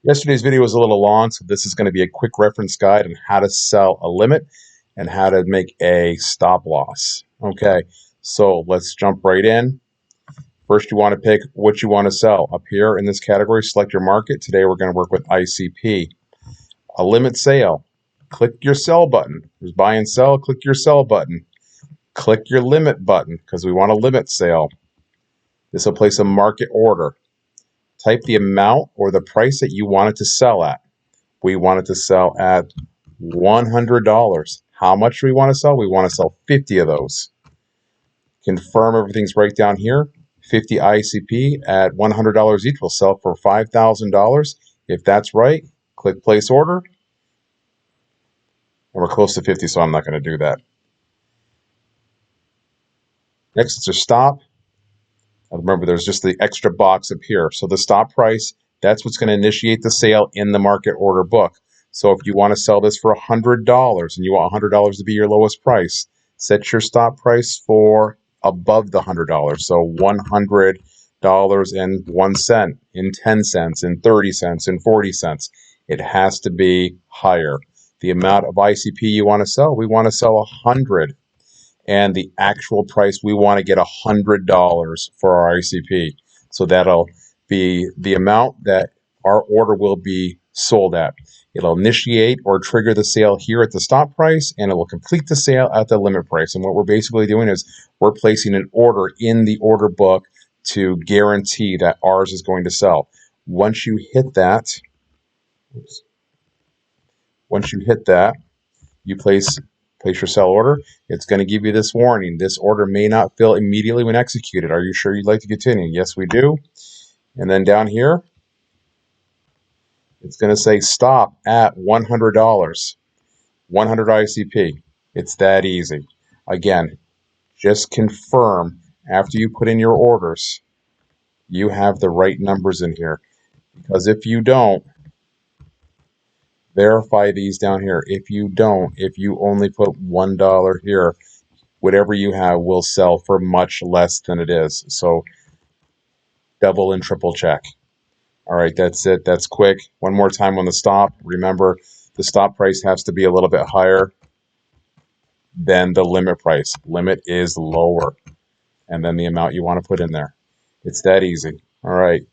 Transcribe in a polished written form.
Yesterday's video was a little long, so this is going to be a quick reference guide on how to sell a limit and how to make a stop loss. Okay, so let's jump right in. First, you want to pick what you want to sell. Up here in this category, select your market. Today, we're going to work with ICP. A limit sale. Click your sell button. There's buy and sell. Click your sell button. Click your limit button because we want a limit sale. This will place a market order. Type the amount or the price that you want it to sell at. We want it to sell at $100. How much do we want to sell? We want to sell 50 of those. Confirm everything's right down here. 50 ICP at $100 each will sell for $5,000. If that's right, click place order. And we're close to 50, so I'm not going to do that. Next, it's a stop. Remember, there's just the extra box up here. So the stop price, that's what's going to initiate the sale in the market order book. So if you want to sell this for $100 and you want $100 to be your lowest price, set your stop price for above the $100. So $100.01, in 10 cents, in 30 cents, in 40 cents. It has to be higher. The amount of ICP you want to sell, we want to sell 100. And the actual price, we want to get $100 for our ICP. So that'll be the amount that our order will be sold at. It'll initiate or trigger the sale here at the stop price, and it will complete the sale at the limit price. And what we're basically doing is we're placing an order in the order book to guarantee that ours is going to sell. Once you hit that, you place your sell order. It's going to give you this warning. This order may not fill immediately when executed. Are you sure you'd like to continue? Yes, we do. And then down here, it's going to say stop at $100. 100 ICP. It's that easy. Again, just confirm after you put in your orders, you have the right numbers in here. Because if you don't, verify these down here. If you don't, if you only put $1 here, whatever you have will sell for much less than it is. So double and triple check. All right, that's it. That's quick. One more time on the stop. Remember, the stop price has to be a little bit higher than the limit price. Limit is lower. And then the amount you want to put in there. It's that easy. All right.